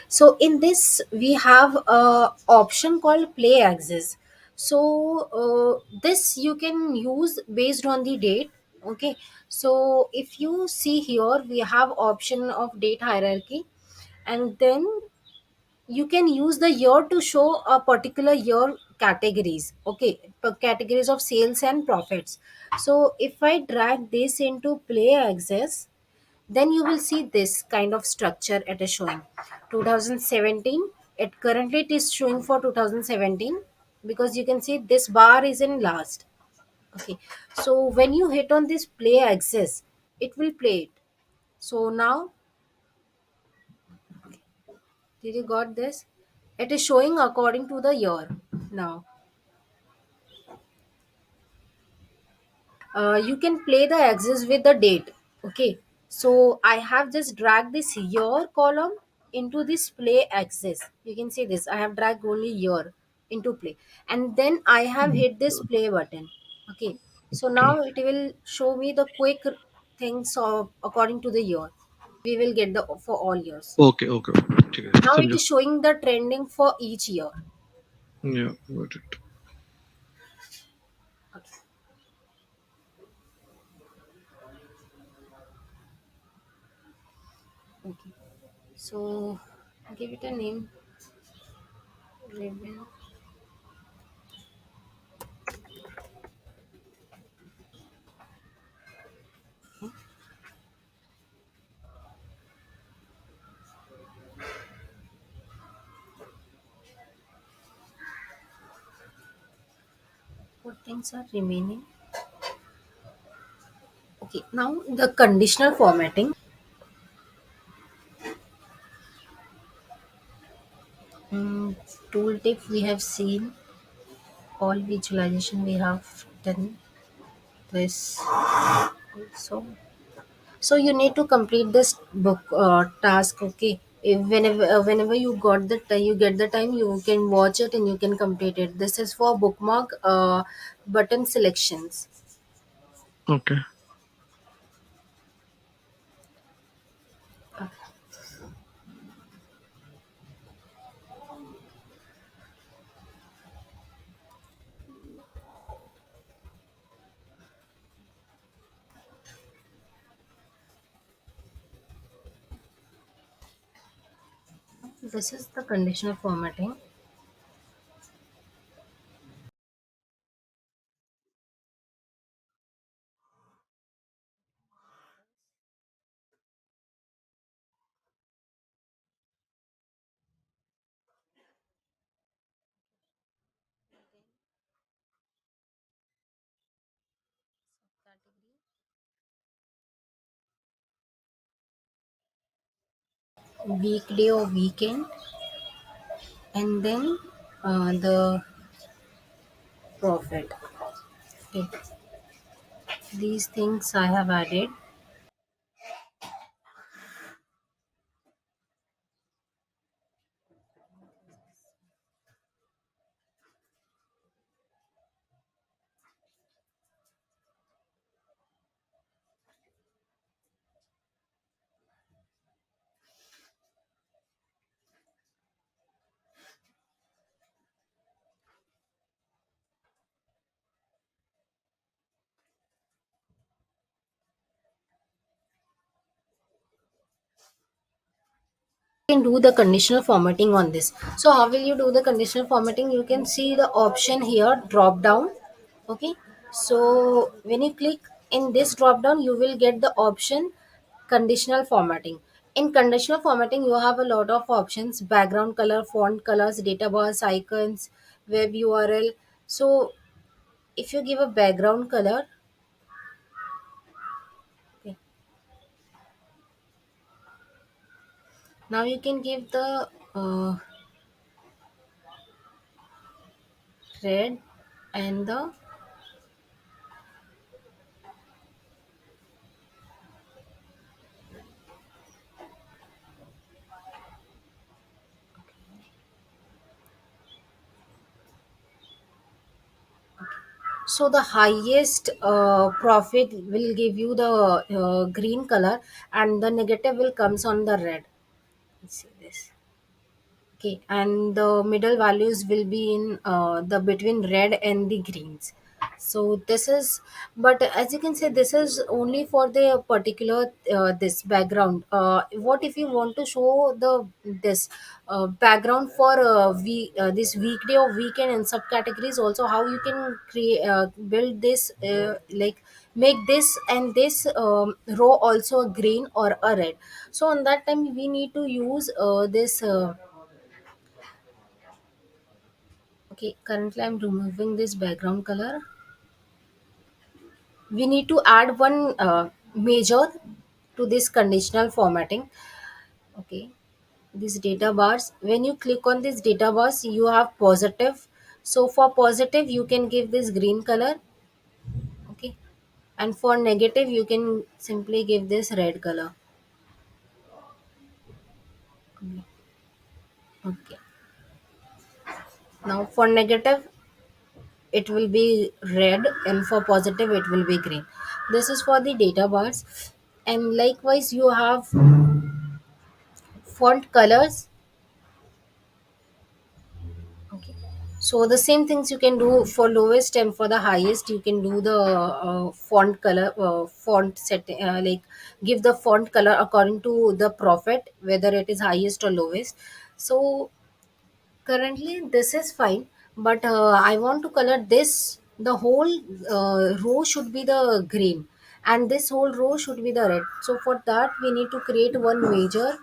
So in this we have a option called play axis. So this you can use based on the date. Okay, so if you see here we have option of date hierarchy, and then you can use the year to show a particular year categories. Okay, categories of sales and profits. So if I drag this into play axis, then you will see this kind of structure it is showing 2017. It currently it is showing for 2017 because you can see this bar is in last. Okay, so when you hit on this play axis, it will play it. So now, did you got this? It is showing according to the year. Now you can play the axis with the date. Okay, so I have just dragged this year column into this play axis. You can see this, I have dragged only year into play, and then I have hit this play button. Okay, so now Okay. it will show me the quick things of according to the year. We will get the for all years. Okay. Okay. ठीक है, Now it समझा. is showing the trending for each year. Yeah, got it. Okay, okay. So give it a name. Ribbon. What things are remaining? Okay, now the conditional formatting. Tooltip we have seen, all visualization we have done this also. So you need to complete this book task. Okay, if whenever you got the time, you get the time, you can watch it and you can complete it. This is for bookmark button selections. Okay. This is the conditional formatting. Weekday or weekend, and then the profit. Okay, these things I have added. Can do the conditional formatting on this. So how will you do the conditional formatting? You can see the option here, drop down. Okay, so when you click in this drop down, you will get the option conditional formatting. In conditional formatting you have a lot of options: background color, font colors, data bars, icons, web URL. So if you give a background color, okay, now you can give the red and the. So the highest profit will give you the green color, and the negative will comes on the red. Let's see this. Okay, and the middle values will be in the between red and the greens. So this is, but as you can say, this is only for the particular this background. What if you want to show the this background for this weekday or weekend and subcategories? Also, how you can create build this like make this and this row also a green or a red. So on that time we need to use this. Okay, currently I'm removing this background color. We need to add one major to this conditional formatting. Okay, these data bars. When you click on this data bars, you have positive. So for positive, you can give this green color. Okay, and for negative, you can simply give this red color. Okay, now for negative, it will be red, and for positive, it will be green. This is for the data bars, and likewise, you have font colors. Okay, so the same things you can do for lowest and for the highest. You can do the font color, font setting, like give the font color according to the profit, whether it is highest or lowest. So currently this is fine, but I want to color this. The whole row should be the green, and this whole row should be the red. So for that we need to create one major.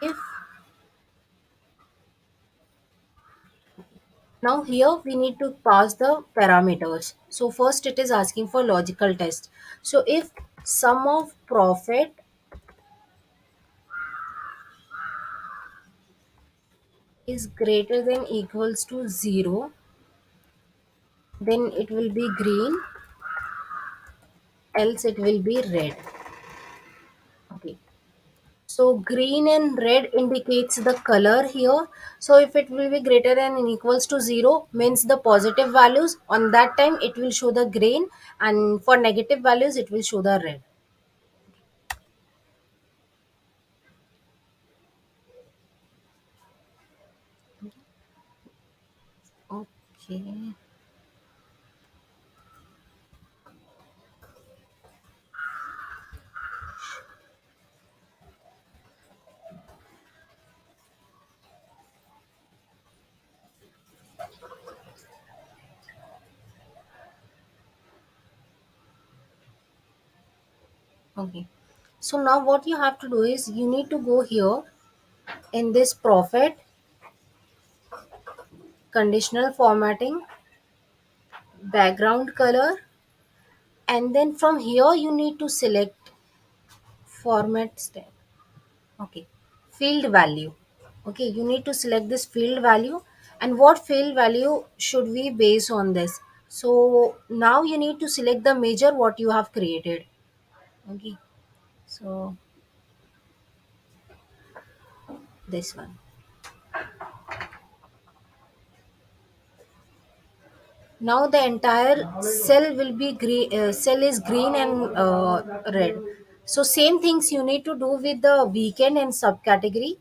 If Now here we need to pass the parameters. So first it is asking for logical test. So if sum of profit is greater than equals to 0, then it will be green, else it will be red. Okay. So green and red indicates the color here. So if it will be greater than and equals to 0 means the positive values. On that time it will show the green, and for negative values it will show the red. Okay. Okay. So now what you have to do is you need to go here in this profit conditional formatting, background color, and then from here you need to select format step. Okay. Field value. Okay, you need to select this field value, and what field value should we base on this. So now you need to select the major what you have created. Okay. So this one. Now the entire cell will be green. Cell is green and red. So same things you need to do with the weekend and subcategory.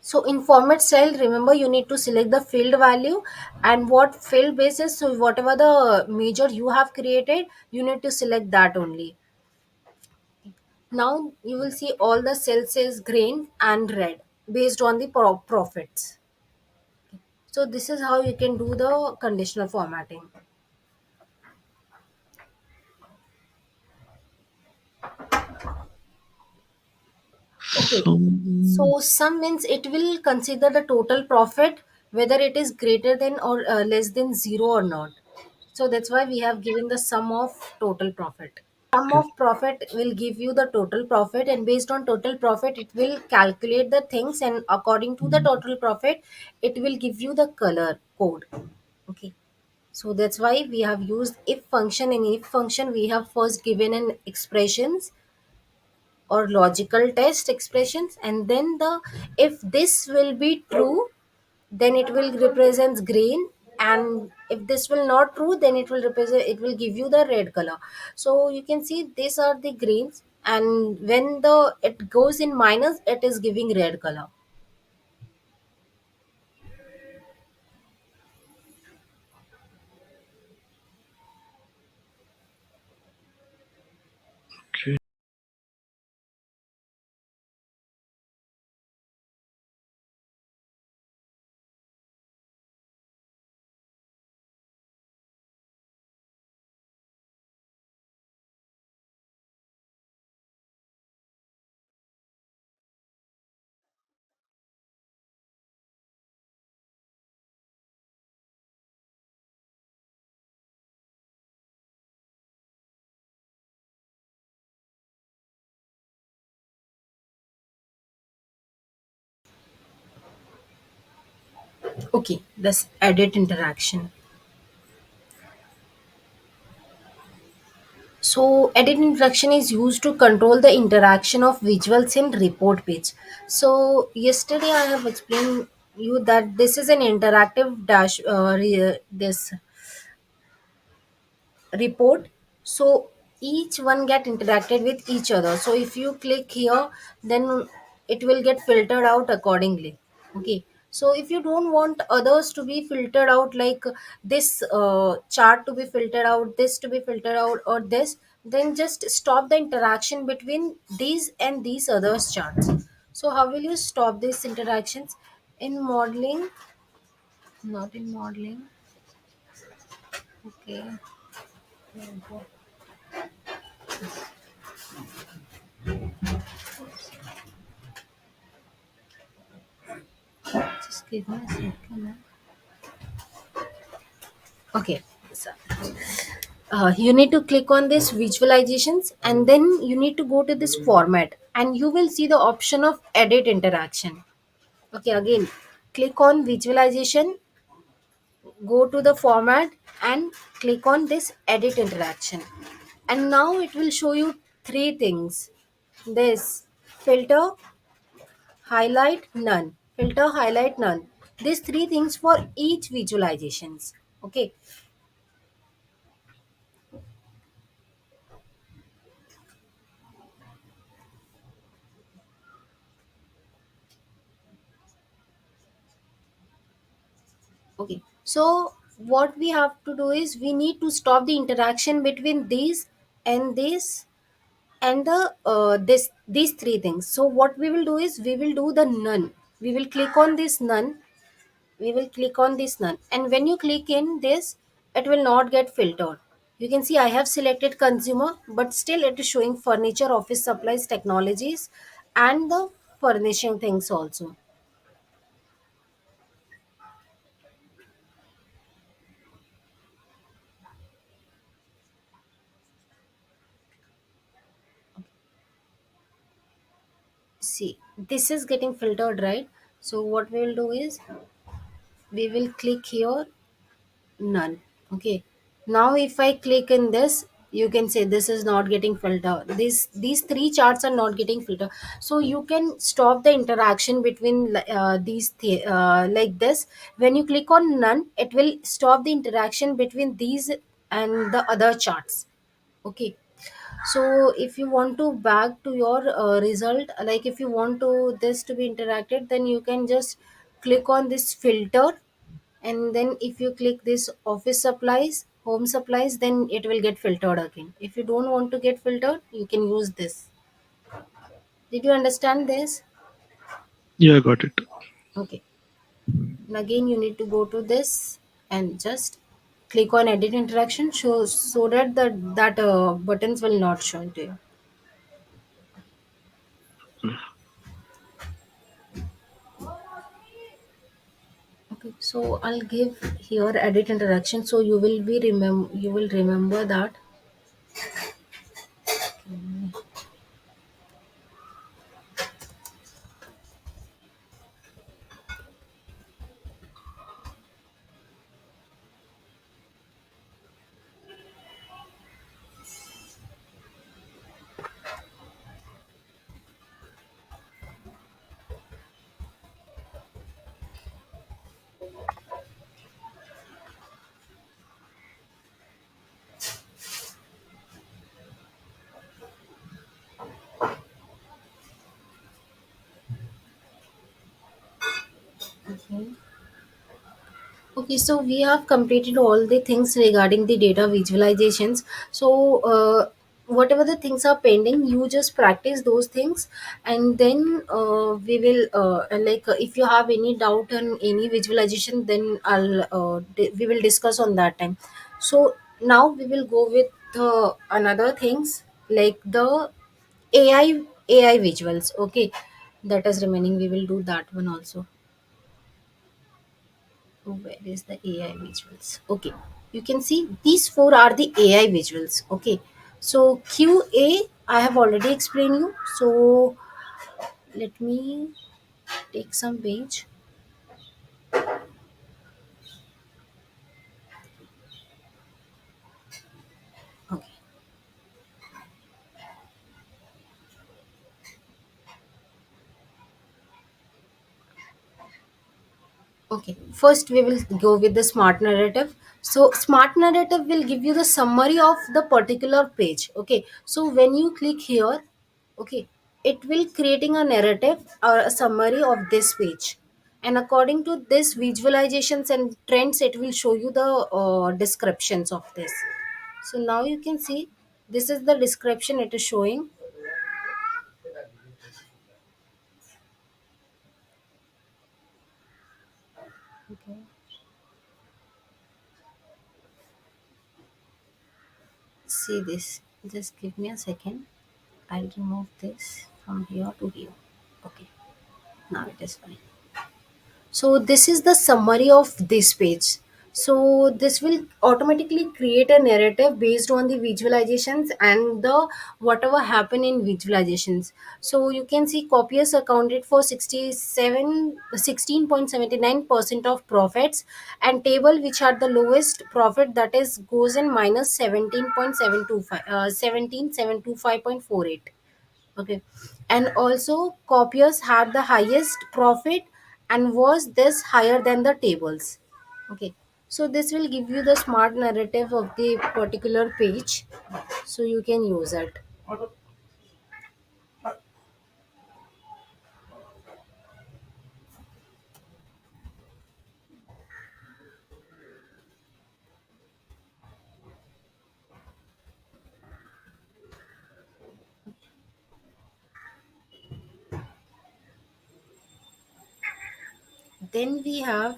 So in format cell, remember you need to select the field value and what field basis. So whatever the major you have created, you need to select that only. Now you will see all the cells is green and red based on the profits. So this is how you can do the conditional formatting. Okay. Some So sum means it will consider the total profit whether it is greater than or less than 0 or not. So that's why we have given the sum of total profit. Sum Okay. of profit will give you the total profit, and based on total profit it will calculate the things, and according to the Mm. total profit it will give you the color code. Okay, so that's why we have used if function. In if function we have first given an expressions or logical test expressions, and then the if this will be true, then it will represents green, and if this will not true, then it will give you the red color. So you can see these are the greens, and when the it goes in minus, it is giving red color. Okay. Okay, this edit interaction. So edit interaction is used to control the interaction of visuals in report page. So yesterday I have explained you that this is an interactive this report. So each one get interacted with each other. So if you click here, then it will get filtered out accordingly. Okay, so if you don't want others to be filtered out, like this chart to be filtered out, this to be filtered out, or this, then just stop the interaction between these and these others charts. So how will you stop these interactions? In modeling, not in modeling. Okay, just give me a second. Okay, so you need to click on this visualizations, and then you need to go to this format, and you will see the option of edit interaction. Okay, again click on visualization, go to the format, and click on this edit interaction, and now it will show you three things: this filter, highlight, none, filter, highlight, none. These three things for each visualizations. Okay, okay, so what we have to do is we need to stop the interaction between these and this and the this these three things. So what we will do is we will do the none. We will click on this none. We will click on this none, and when you click in this, it will not get filtered. You can see I have selected consumer, but still it is showing furniture, office supplies, technologies, and the furnishing things also. See, this is getting filtered, right? So what we will do is we will click here none. Okay, now if I click in this, you can say this is not getting filtered, these three charts are not getting filtered. So you can stop the interaction between like this. When you click on none, it will stop the interaction between these and the other charts. Okay, so if you want to back to your result, like if you want to this to be interacted, then you can just click on this filter, and then if you click this office supplies, home supplies, then it will get filtered again. If you don't want to get filtered, you can use this. Did you understand this? Yeah, I got it. Okay, and again you need to go to this and just click on edit interaction, so that that buttons will not show to you. Okay. So I'll give here edit interaction. So you will remember that. Okay. Okay, so we have completed all the things regarding the data visualizations. So, whatever the things are pending, you just practice those things, and then we will if you have any doubt on any visualization, then we will discuss on that time. So now we will go with another things like the AI visuals. Okay, that is remaining. We will do that one also. Oh, where is the AI visuals? Okay, you can see these four are the AI visuals. Okay, so QA I have already explained you. So let me take some page. Okay, okay. First, we will go with the smart narrative. So smart narrative will give you the summary of the particular page. Okay, so when you click here, okay, it will creating a narrative or a summary of this page, and according to this visualizations and trends, it will show you the descriptions of this. So now you can see this is the description it is showing. Okay, see this. Just give me a second. I'll remove this from here to here. Okay, now it is fine. So this is the summary of this page. So this will automatically create a narrative based on the visualizations and the whatever happen in visualizations. So you can see copiers accounted for 16.79% of profits, and table which are the lowest profit, that is goes in minus 17.725 17,725.48. Okay, and also copiers had the highest profit and was this higher than the tables. Okay, so this will give you the smart narrative of the particular page, so you can use it. Then we have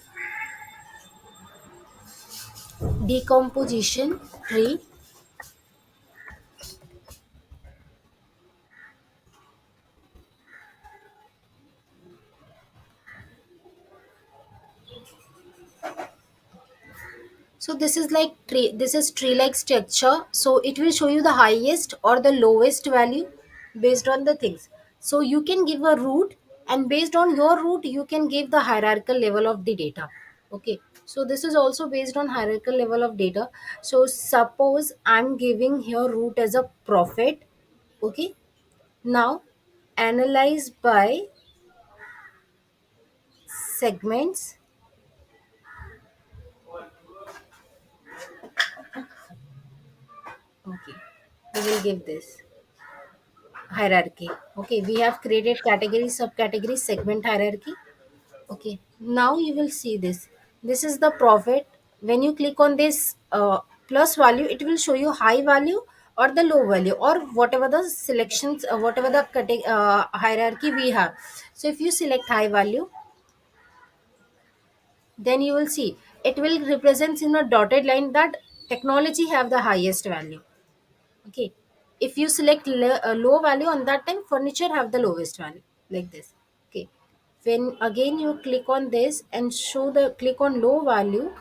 decomposition tree. So this is like tree, this is tree like structure, so it will show you the highest or the lowest value based on the things. So you can give a root, and based on your root you can give the hierarchical level of the data. Okay, so this is also based on hierarchical level of data. So suppose I'm giving here root as a profit. Okay, now analyze by segments. Okay, we will give this hierarchy. Okay, we have created category, subcategory, segment hierarchy. Okay, now you will see this. This is the profit. When you click on this plus value, it will show you high value or the low value or whatever the selections, whatever the hierarchy we have. So if you select high value, then you will see it will represent in a dotted line that technology have the highest value. Okay, if you select low value, on that time furniture have the lowest value, like this. Okay, when again you click on this and show the click on low value,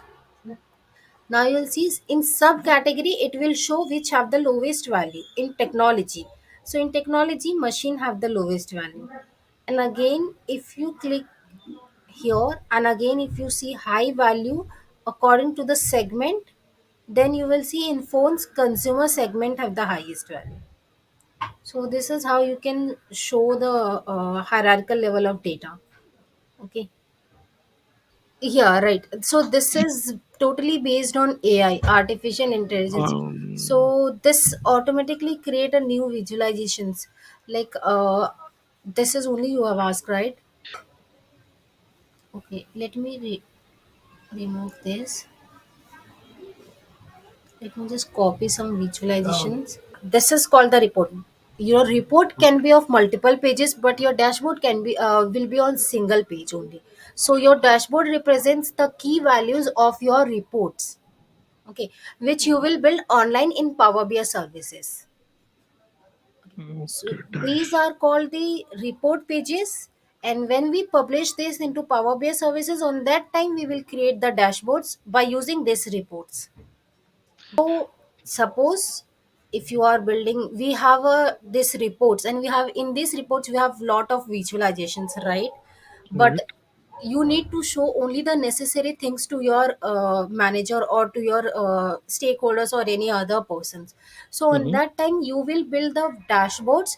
now you'll see in subcategory it will show which have the lowest value in technology. So in technology, machine have the lowest value. And again, if you click here, and again if you see high value according to the segment, then you will see in phones consumer segment have the highest value. So this is how you can show the hierarchical level of data. Okay. Yeah, right. So this is totally based on AI, artificial intelligence. Um, So this automatically create a new visualizations. Like this is only you have asked, right? Okay, let me remove this. Let me just copy some visualizations. This is called the report. Your report can be of multiple pages, but your dashboard can be will be on single page only. So your dashboard represents the key values of your reports, okay, which you will build online in Power BI services. So okay, these dash. are called the report pages, and when we publish this into Power BI services, on that time we will create the dashboards by using these reports. So suppose if you are building, we have a this reports, and we have in these reports we have lot of visualizations, right? But Right. you need to show only the necessary things to your manager or to your stakeholders or any other persons. So in Mm-hmm. that time you will build the dashboards.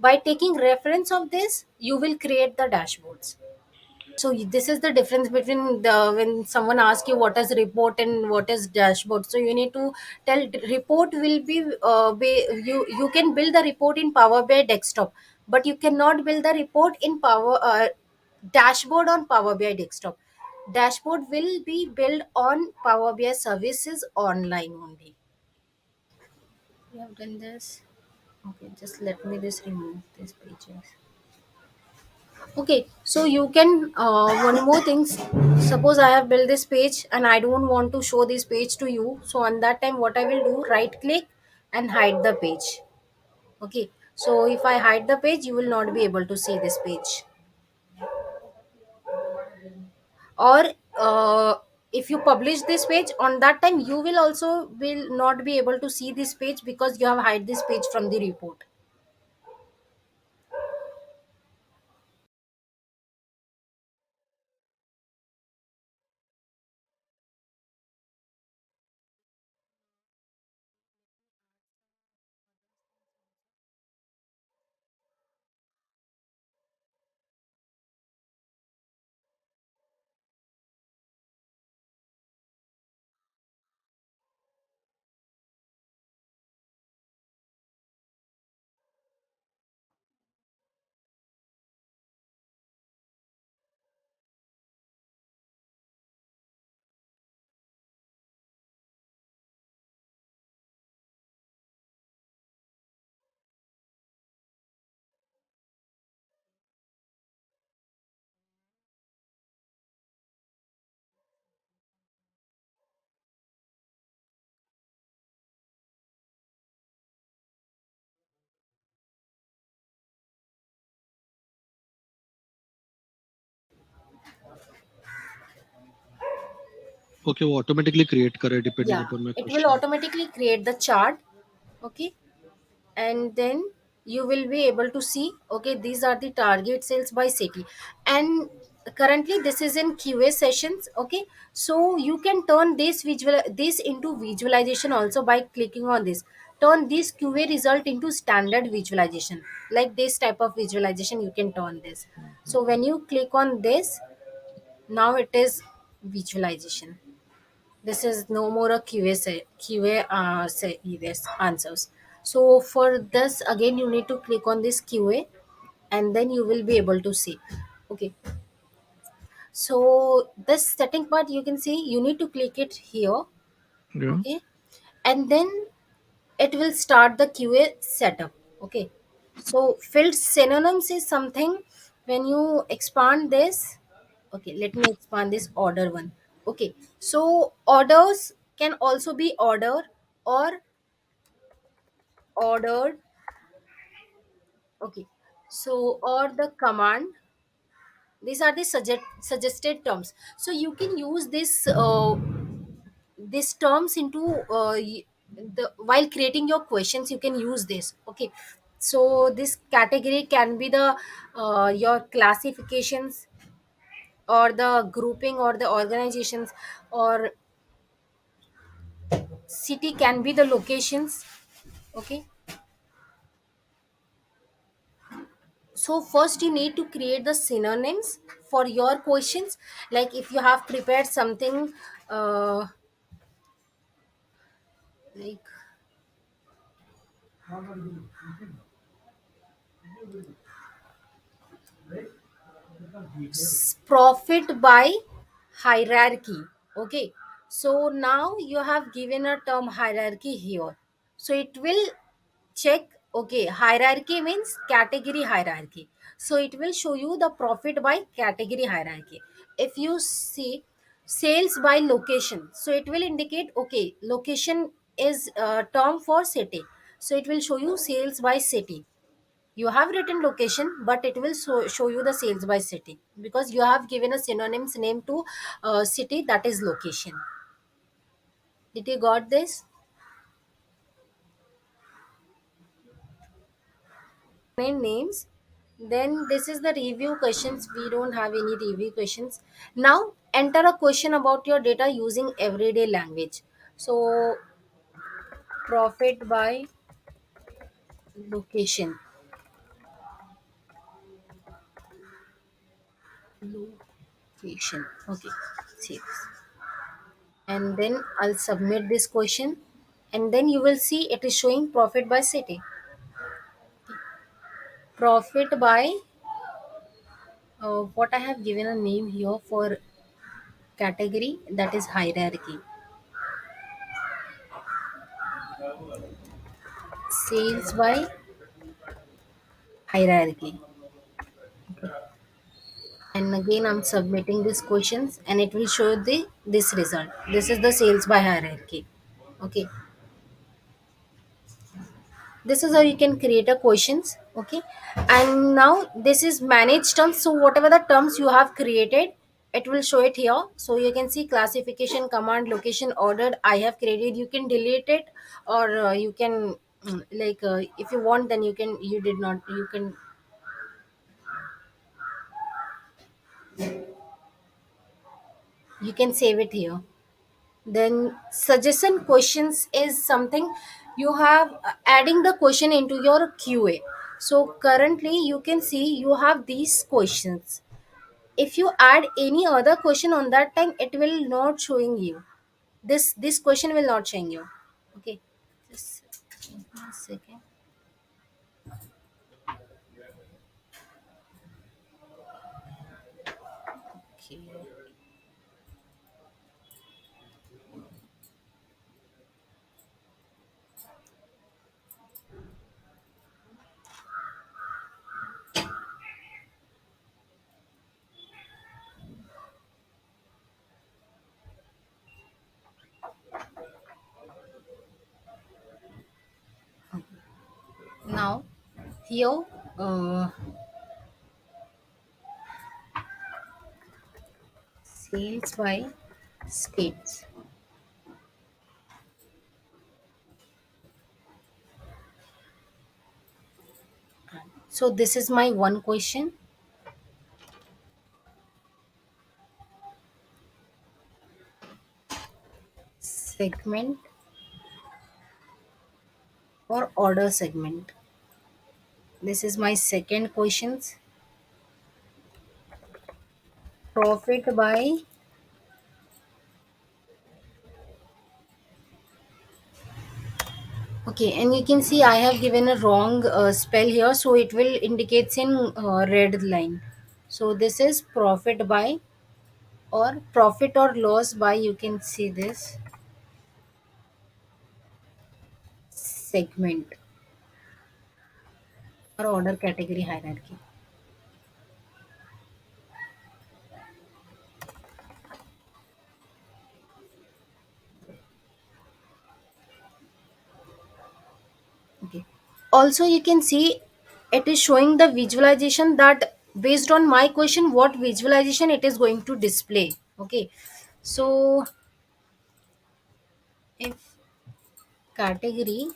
By taking reference of this, you will create the dashboards. So this is the difference between the when someone asks you what is report and what is dashboard. So you need to tell report will be you can build the report in Power BI desktop, but you cannot build the report in power dashboard on Power BI desktop. Dashboard will be built on Power BI services online only. We have done this. Okay, just let me just remove these pages. Okay, so you can one more thing. Suppose I have built this page and I don't want to show this page to you. So on that time, what I will do, right click and hide the page. Okay, so if I hide the page, you will not be able to see this page. Or if you publish this page, on that time you will also will not be able to see this page because you have hide this page from the report. Okay, वो automatically create करे depending Yeah, upon my it will question. automatically create the chart. Okay, and then you will be able to see, okay, these are the target sales by city. And currently this is in QA sessions. Okay, so you can turn this into visualization also by clicking on this. Turn this QA result into standard visualization, like this type of visualization you can turn this. So when you click on this, now it is visualization. This is no more a QA say this answers. So for this again you need to click on this QA, and then you will be able to see. Okay, so this setting part you can see, you need to click it here. Yeah. Okay, and then it will start the QA setup. Okay, so filled synonyms is something when you expand this. Okay, let me expand this order one. Okay, so orders can also be order or ordered. Okay, so or the command These are the suggested terms. So you can use this terms into the while creating your questions. You can use this. Okay, so this category can be the your classifications, or the grouping, or the organizations, or city can be the locations. Okay, so first you need to create the synonyms for your questions. Like if you have prepared something, uh, like profit by hierarchy. Okay, so now you have given a term hierarchy here, so it will check. Okay, hierarchy means category hierarchy, so it will show you the profit by category hierarchy. If you see sales by location, so it will indicate, okay, location is a term for city, so it will show you sales by city. You have written location, but it will show you the sales by city, because you have given a synonyms name to city, that is location. Did you got this? Name names. Then this is the review questions. We don't have any review questions. Now enter a question about your data using everyday language. So profit by location. Location. Okay. Sales. And then I'll submit this question, and then you will see it is showing profit by city. Profit by what I have given a name here for category, that is hierarchy. Sales by hierarchy. And again I'm submitting these questions, and it will show the this result. This is the sales by hierarchy. Okay, this is how you can create a questions. Okay, and now this is managed terms. So whatever the terms you have created, it will show it here. So you can see classification, command, location, ordered. I have created. You can delete it, or you can if you want, then you did not, you can, you can save it here. Then suggestion questions is something you have adding the question into your QA. So currently you can see you have these questions. If you add any other question on that time, it will not showing you, this question will not showing you. Okay, just give me a second. Okay, now here, uh, sales by states. So this is my one question. Segment or order segment. This is my second questions. Profit by, okay, and you can see I have given a wrong spell here, so it will indicates in red line. So this is profit by, or profit or loss by, you can see this segment or order category hierarchy. Okay, also you can see it is showing the visualization that based on my question what visualization it is going to display. Okay, so if category,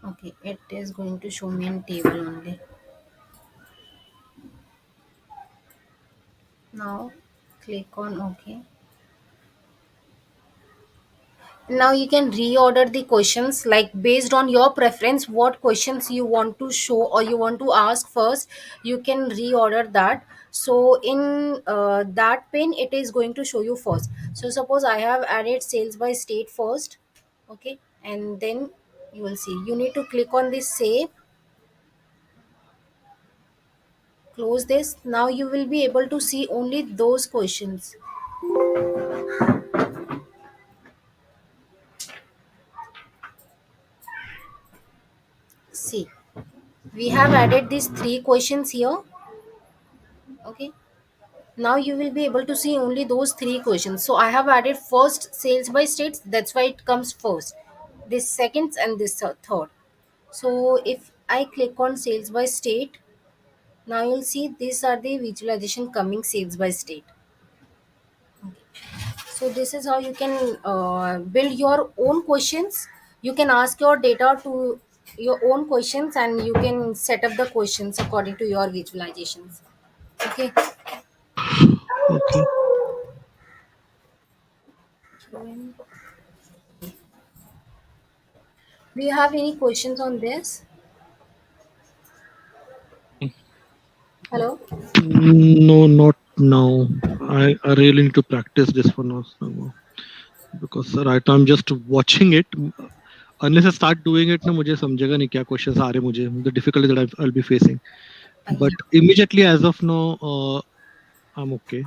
okay, it is going to show me in table only. Now click on OK. Now you can reorder the questions like based on your preference what questions you want to show or you want to ask first. You can reorder that. So in that pane it is going to show you first. So suppose I have added sales by state first. Okay, and then you will see you need to click on this save, close this. Now you will be able to see only those questions. See, we have added these three questions here. Okay, now you will be able to see only those three questions. So I have added first sales by states, that's why it comes first, this second, and this third. So if I click on sales by state, now you'll see these are the visualization coming sales by state. So this is how you can build your own questions. You can ask your data to your own questions and you can set up the questions according to your visualizations. Okay. Okay. Do you have any questions on this? Hello? No, not now. I really need to practice this for now, so, because right now I'm just watching it. Unless I start doing it, ना मुझे समझेगा नहीं क्या questions आ रहे मुझे. The difficulty that I'll be facing. But Yeah. immediately as of now, I'm okay.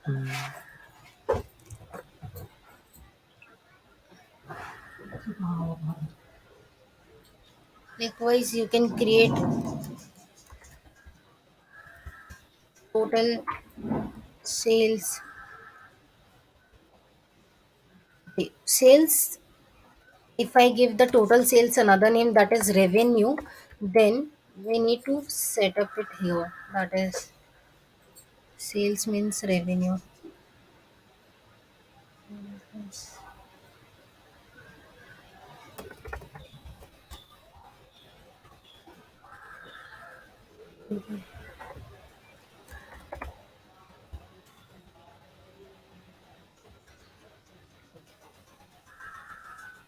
Mm, Likewise, you can create total sales. Sales, if I give the total sales another name that is revenue, then we need to set up it here. That is sales means revenue.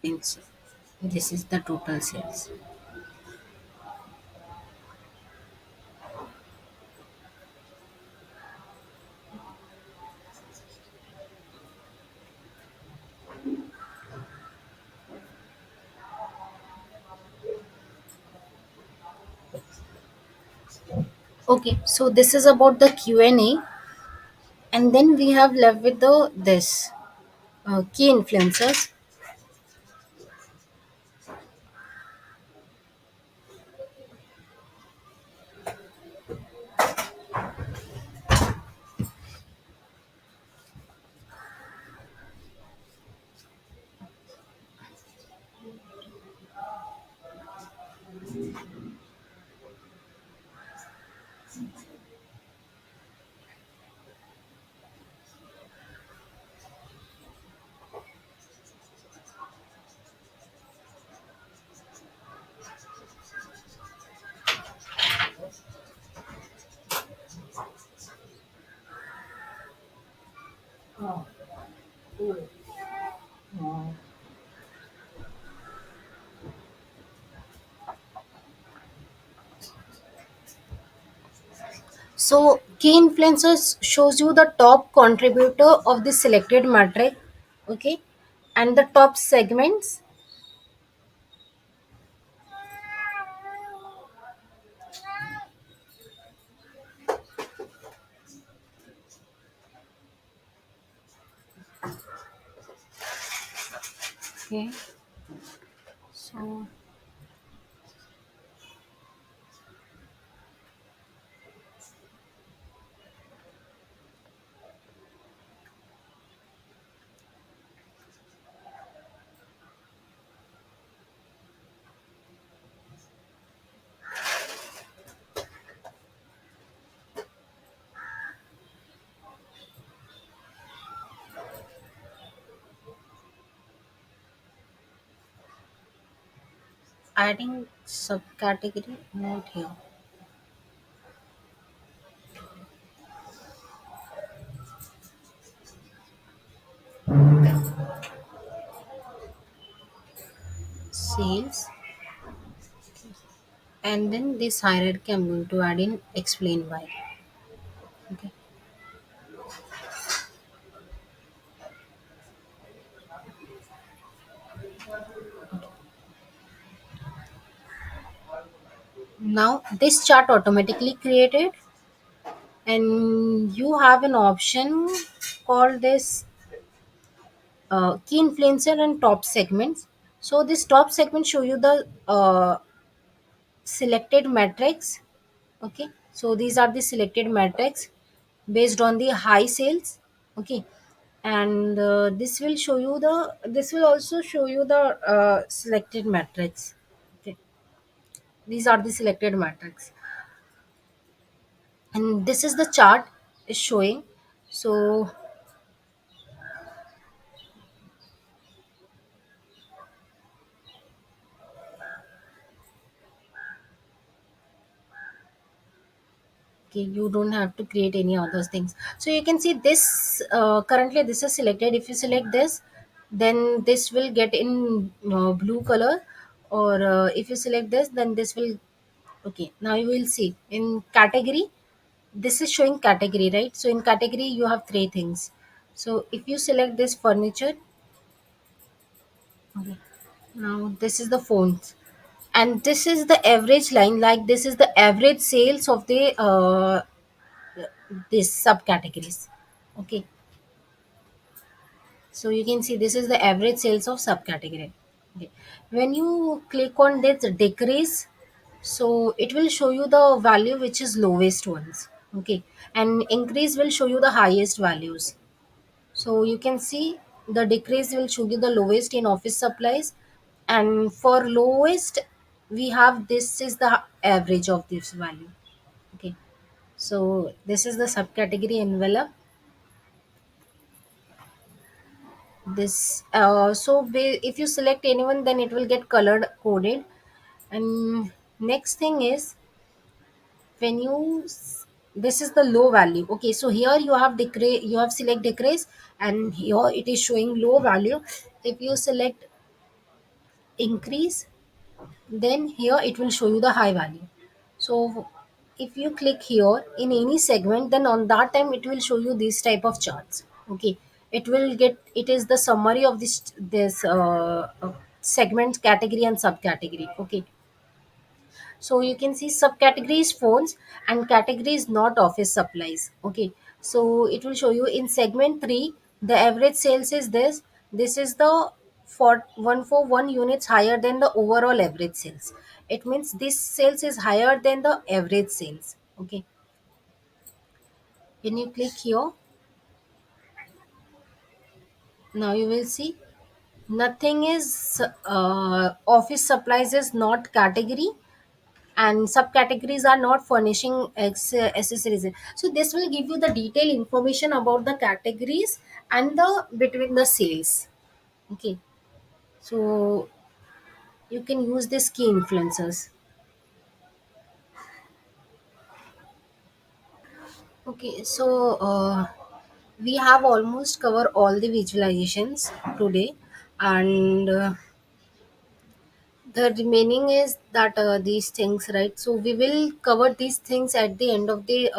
Means this is the total sales. Okay, so this is about the Q&A, and then we have left with the this key influencers. So key influencers shows you the top contributor of the selected matrix, okay, and the top segments. Okay, so adding subcategory note here. Sales, and then this hierarchy I'm going to add in explain why. Okay. Now this chart automatically created, and you have an option called this key influencer and top segments. So this top segment show you the selected metrics. Okay, so these are the selected metrics based on the high sales. Okay, and this will also show you the selected metrics. Okay, these are the selected metrics, and this is the chart is showing. So okay, you don't have to create any other things. So you can see this currently this is selected. If you select this, then this will get in blue color, or if you select this, then this will. Okay, now you will see in category, this is showing category, right? So in category you have three things. So if you select this furniture, okay, now this is the phones, and this is the average line, like this is the average sales of the this subcategories. Okay, so you can see this is the average sales of subcategory. Okay, when you click on this decrease, so it will show you the value which is lowest ones. Okay, and increase will show you the highest values. So you can see the decrease will show you the lowest in office supplies, and for lowest we have this is the average of this value. Okay, so this is the subcategory envelope. This if you select anyone, then it will get colored coded. And next thing is when this is the low value. Okay, so here you have decrease, you have select decrease, and here it is showing low value. If you select increase, then here it will show you the high value. So if you click here in any segment, then on that time it will show you this type of charts. Okay, it will get, it is the summary of this segment, category and subcategory. Okay, so you can see subcategories phones and categories not office supplies. Okay, so it will show you in segment 3 the average sales is this. This is the for 141 units higher than the overall average sales. It means this sales is higher than the average sales. Okay, when you click here, now you will see nothing is office supplies is not category, and subcategories are not furnishing accessories. So this will give you the detailed information about the categories and the between the sales. Okay, so you can use this key influencers. Okay, so we have almost covered all the visualizations today, and the remaining is that these things, right? So we will cover these things at the end of the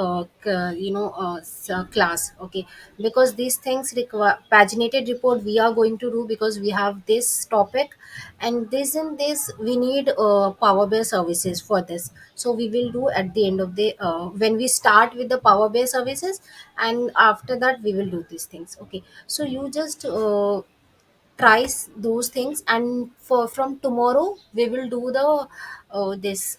class, okay? Because these things require paginated report we are going to do, because we have this topic, and this and this we need power BI services for this. So we will do at the end of the when we start with the power BI services, and after that we will do these things, okay? So you just tries those things, and for from tomorrow we will do the this